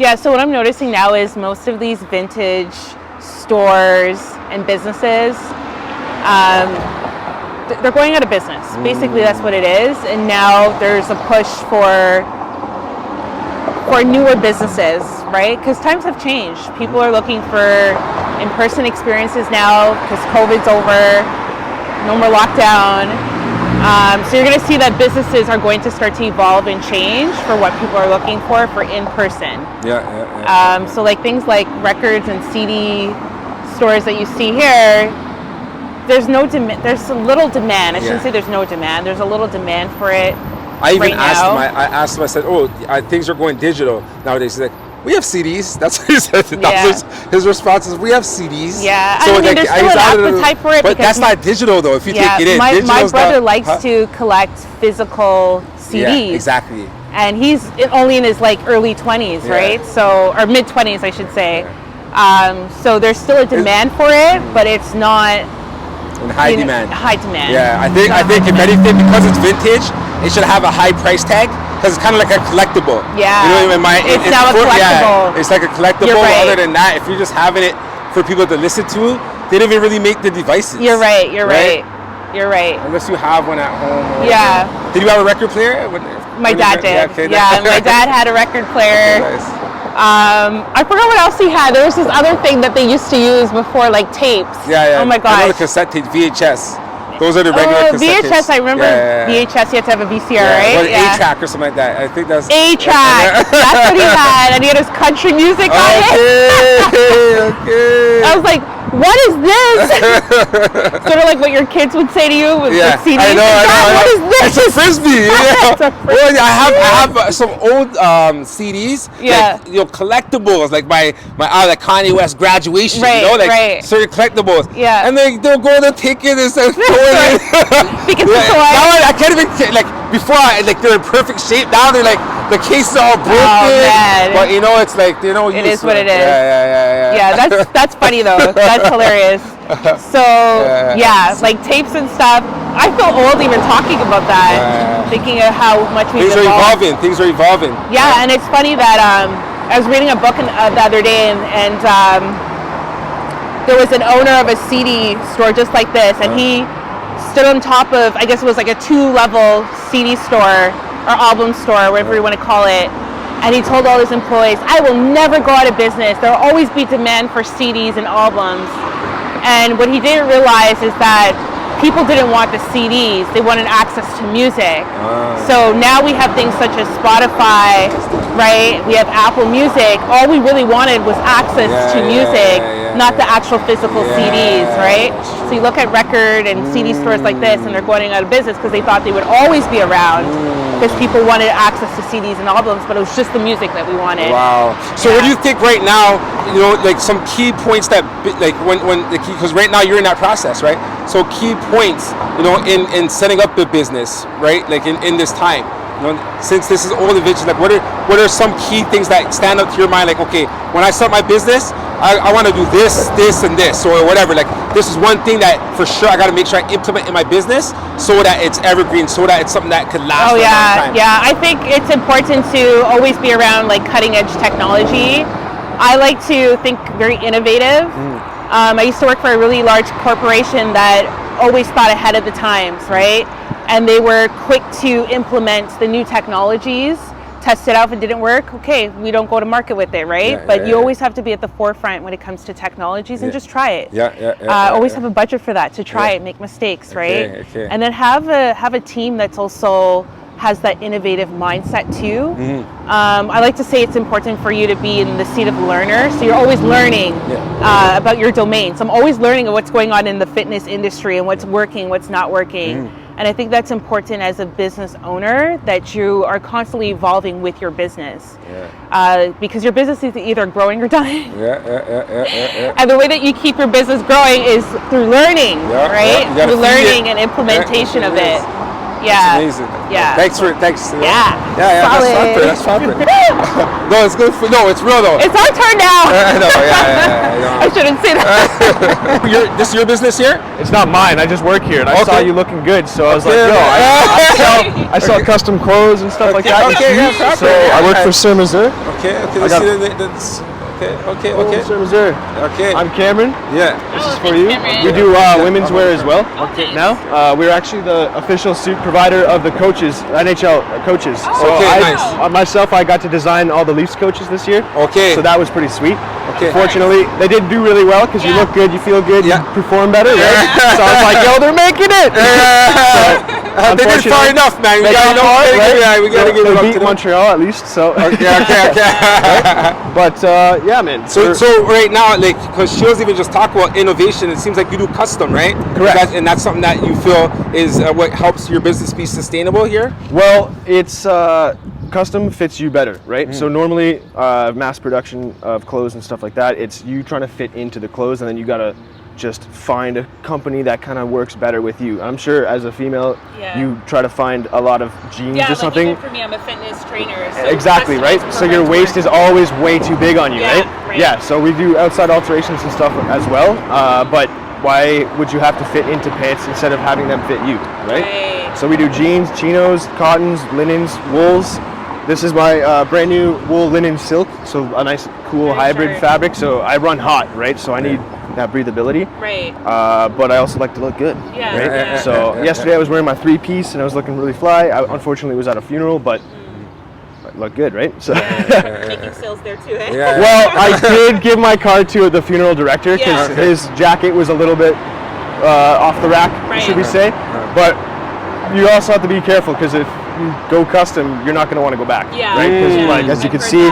Yeah, so what I'm noticing now is most of these vintage stores and businesses, they're going out of business. Basically, that's what it is. And now there's a push for newer businesses, right? Because times have changed. People are looking for in-person experiences now because COVID's over, no more lockdown. So you're going to see that businesses are going to start to evolve and change for what people are looking for in-person. So like things like records and CD stores that you see here, there's no demand. There's a little demand. I shouldn't say there's no demand. There's a little demand for it. I even asked him. I said, things are going digital nowadays. He's like, we have CDs. That's what he said. His response is, we have CDs. Yeah, so I mean, there's still an appetite for it. But that's not digital, though, if you take it in. My brother likes to collect physical CDs. Yeah, exactly. And he's only in his early 20s, right? So, or mid 20s, I should say. So there's still a demand for it, but it's not in high demand. High demand. Yeah, I think if anything, because it's vintage, it should have a high price tag. Because it's kind of like a collectible. Yeah. You know, it's now a collectible. Yeah, it's like a collectible. Right. Other than that, if you're just having it for people to listen to, they don't even really make the devices. You're right. You're right. Unless you have one at home. Yeah. Did you have a record player? My dad did. Yeah, my dad had a record player. Nice. I forgot what else he had. There was this other thing that they used to use before, like tapes. Yeah. Oh my gosh. I know the cassette tapes, VHS. Those are the regular cassette VHS, tapes. I remember VHS, you had to have a VCR, right? Or A-track or something like that. I think that's... A-track! That's what he had. And he had his country music on it. Okay. I was like, what is this? Sort of like what your kids would say to you with CDs. I know. What is this? It's a Frisbee. It's a Frisbee. Well, I have some old CDs, like, collectibles, like my like Kanye West graduation, certain collectibles. Yeah. And they'll go and take it and start throwing it. Because now I can't even, before they're in perfect shape. Now they're the case is all broken. Oh, man. But it's it is what it is. Yeah. That's funny though. That's hilarious. So like tapes and stuff. I feel old even talking about that. Thinking of how much we've evolved. Things are evolving. Yeah, and it's funny that I was reading a book the other day, and there was an owner of a CD store just like this, and he stood on top of, I guess it was like a 2-level CD store or album store, whatever you want to call it. And he told all his employees, I will never go out of business. There will always be demand for CDs and albums. And what he didn't realize is that people didn't want the CDs. They wanted access to music. So now we have things such as Spotify, right? We have Apple Music. All we really wanted was access to music, not the actual physical CDs, right? So you look at record and CD stores like this, and they're going out of business because they thought they would always be around because people wanted access to CDs and albums, but it was just the music that we wanted. Wow. So what do you think right now, some key points that, because right now you're in that process, right? So key points, in setting up the business, right? In this time, since this is all the vintage, what are some key things that stand out to your mind? Like, okay, when I start my business, I want to do this, and this, or whatever. Like, this is one thing that for sure I got to make sure I implement in my business so that it's evergreen, so that it's something that could last for a long time. Yeah. I think it's important to always be around cutting edge technology. I like to think very innovative. I used to work for a really large corporation that always thought ahead of the times, right? And they were quick to implement the new technologies, test it out. If it didn't work, okay, we don't go to market with it, right? But you always have to be at the forefront when it comes to technologies and just try it. Always have a budget for that, to try it, make mistakes, right? Okay. And then have a team that's also has that innovative mindset too. I like to say it's important for you to be in the seat of the learner. So you're always learning about your domain. So I'm always learning what's going on in the fitness industry and what's working, what's not working. And I think that's important as a business owner, that you are constantly evolving with your business. Because your business is either growing or dying. And the way that you keep your business growing is through learning, right? Through learning and implementation of it. Yeah. That's amazing. Yeah. Thanks. Yeah. That's proper. No, it's good. No, it's real though. It's our turn now. I know. Yeah. I shouldn't say that. This is your business here? It's not mine. I just work here, and I saw you looking good, so I was like, yo, I sell custom clothes and stuff like that. Okay, yeah, proper. So I work for Sir Missouri. Okay. Okay. Sir Missouri. Okay. I'm Cameron. Yeah. This is for you. We do women's wear as well. Okay. Now, we're actually the official suit provider of the coaches, NHL coaches. So myself, I got to design all the Leafs coaches this year. Okay. So that was pretty sweet. Okay. Unfortunately, they did do really well because you look good, you feel good, you perform better, right? So I was like, yo, they're making it. They did far enough, man. We gotta give it up to them. Montreal at least. So. Okay. But yeah, man. So right now, like, because she was even just talking about innovation, it seems like you do custom, right? Correct. And that's something that you feel is what helps your business be sustainable here? Well, it's custom fits you better, right? So normally mass production of clothes and stuff like that, it's you trying to fit into the clothes, and then you gotta just find a company that kind of works better with you. I'm sure as a female, you try to find a lot of jeans or something. Yeah, like even for me, I'm a fitness trainer. So exactly, right? So your waist is always way too big on you, right? Yeah, so we do outside alterations and stuff as well, but why would you have to fit into pants instead of having them fit you, right? So we do jeans, chinos, cottons, linens, wools. This is my brand new wool linen silk, so a nice cool hybrid fabric. So I run hot, right? So I need that breathability. Right. But I also like to look good. Yeah. Right? Yeah. So yesterday I was wearing my 3-piece and I was looking really fly. Unfortunately, it was at a funeral, but I look good, right? So making sales there too, eh? Yeah. Well, I did give my card to the funeral director because his jacket was a little bit off the rack, should we say? But you also have to be careful because if you go custom, you're not going to want to go back, right? Because like as you can see,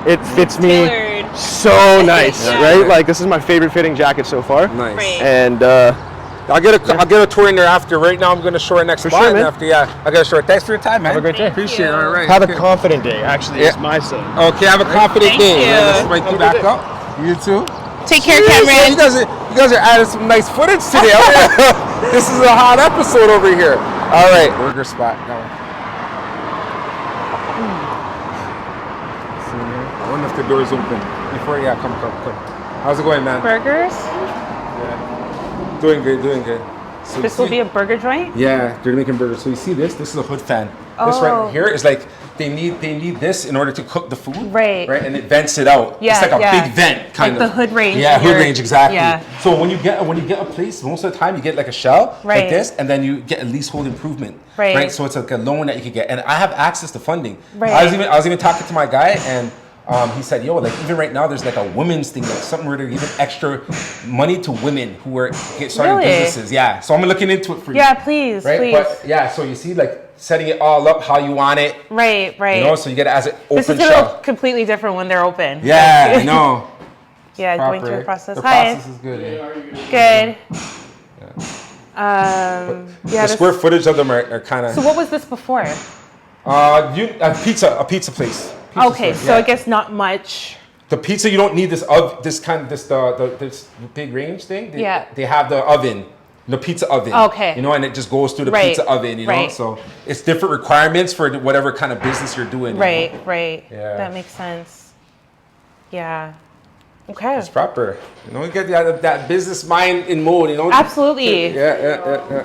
it fits me so nice, right? Like this is my favorite fitting jacket so far. Nice. And I'll get a tour in there after. Right now I'm going to show our next spot. Sure, man. After, I'll get a short. Thanks for your time, man. Have a great day. Appreciate it. All right. Have a confident day. Actually, it's my son. Okay, have a confident day. Let's mic you back up. You too. Take care, Cameron. You guys are adding some nice footage today. This is a hot episode over here. All right, burger spot. Go. I wonder if the door's open. Before, come. How's it going, man? Burgers? Yeah. Doing good. So this will be a burger joint? Yeah, they're making burgers. So you see this? This is a hood fan. This right here is like they need this in order to cook the food. Right. And it vents it out. Yeah, it's like a big vent kind of. Like the hood range. Yeah, hood range, exactly. Yeah. So when you get a place, most of the time you get like a shell like this, and then you get a leasehold improvement. Right. So it's like a loan that you could get, and I have access to funding. Right. I was even talking to my guy, and he said, yo, like even right now there's like a women's thing, like something where they're giving extra money to women who are starting businesses. Yeah. So I'm looking into it for you. Yeah, please. But so you see, like setting it all up how you want it. Right. You know, so you get it as an open shell. This is gonna look completely different when they're open. Yeah, I know. Yeah, going through the process. The process is good. Good. The square footage of them are kind of. So what was this before? A pizza place. Okay, so I guess not much. The pizza, you don't need this big range thing. They have the oven, the pizza oven. Okay. You know, and it just goes through the pizza oven. You know, so it's different requirements for whatever kind of business you're doing. Right. Yeah. That makes sense. Yeah. Okay. It's proper. You know, you get that business mind in mode. You know. Absolutely. Yeah.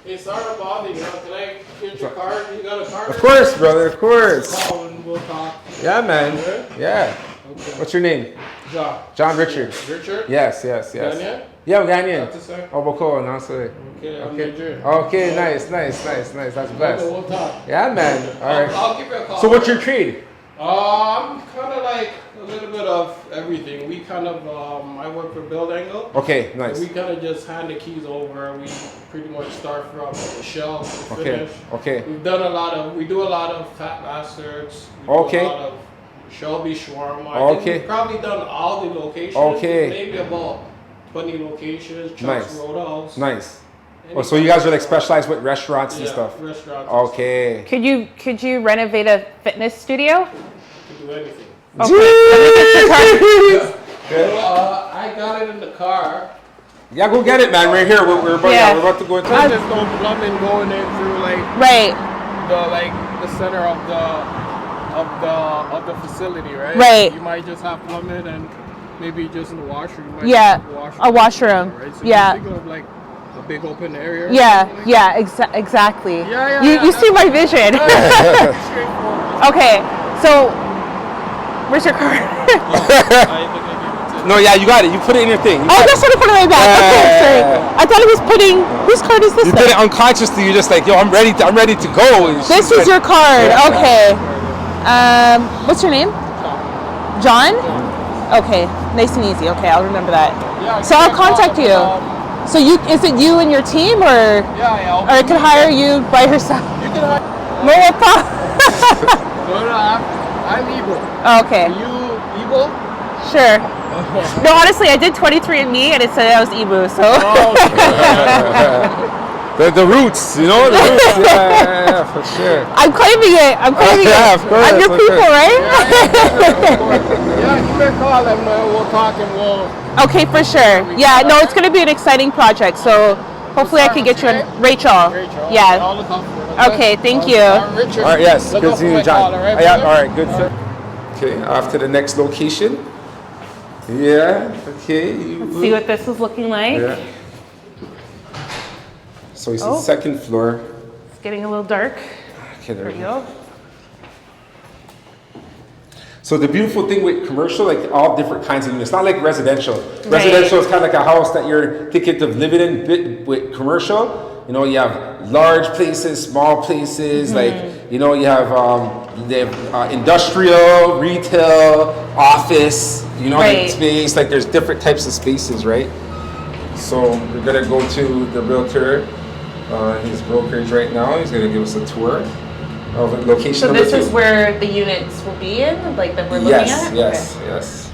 Hey, sorry about it. Can I get your card? You got a card? Of course, brother. Of course. Call and we'll talk. Yeah, man. Yeah. Okay. What's your name? John Richard. Richard? Yes. Ghanaian? Yeah, Ghanaian. That's sir. Oh, Boko, no, sorry. Okay, I'm Nigerian. Okay, nice. That's best. We'll talk. Yeah, man. All right. I'll give you a call. So what's your trade? I'm kind of like a little bit of everything. We kind of, I work for Build Angle. Okay, nice. So we kind of just hand the keys over. We pretty much start from the shell to finish. Okay. We do a lot of Fat Bastards. We do a lot of Shelby Shawarma. I think we've probably done all the locations. Okay. Maybe about 20 locations. Chuck's Roadhouse. Nice. Oh, so you guys are like specialized with restaurants and stuff? Restaurants. Okay. Could you renovate a fitness studio? Could do anything. Okay. I got it in the car. Yeah, go get it, man. Right here. We're about to go into There's no plumbing going in through like the center of the facility, right? Right. You might just have plumbing and maybe just in the washroom. A washroom. Right? So Yeah. you think of like a big open area. Exactly. Yeah. You see my vision. Straightforward. Okay, so where's your card? No, yeah, you got it. You put it in your thing. Oh, that's what I put it in my bag. Okay, sorry. I thought it was putting. Whose card is this? You then? did it unconsciously. You're just like, yo, I'm ready to go. And This is your card. Okay. What's your name? John? Okay. Nice and easy. Okay, I'll remember that. Yeah, So I'll contact you. So is it you and your team, or Yeah. or I can hire you by yourself? You can hire. I'm Igbo. Okay. Are you Igbo? Sure. No, honestly, I did 23andMe and it said I was Ibu, so. The roots, you know, the roots. Yeah, for sure. I'm claiming it. I'm claiming Yeah, it. of course, I'm your of people, course. right? Yeah, you can call them. We'll talk and we'll. Okay, for sure. Yeah, no, it's going to be an exciting project, so hopefully I can get you in. Rachel. Yeah. I'll look out for it. Okay, thank you. Richard. All right, yes. Look Good out seeing for you, my John. call, all right, Yeah, brother? all right, good, sir. Okay, off to the next location. Yeah, okay. Let's see what this is looking like. Yeah. So it's Oh. the second floor. It's getting a little dark. Okay, There we go. So the beautiful thing with commercial, like all different kinds of units, not like residential. Residential is kind of like a house that you're thinking of living in. With commercial, you know, you have large places, small places, like, you know, you have industrial, retail, office, you know, like space, like there's different types of spaces, right? So we're gonna go to the realtor, his brokerage right now. He's gonna give us a tour of location So number this 2. is where the units will be in, like that we're looking at? Yes.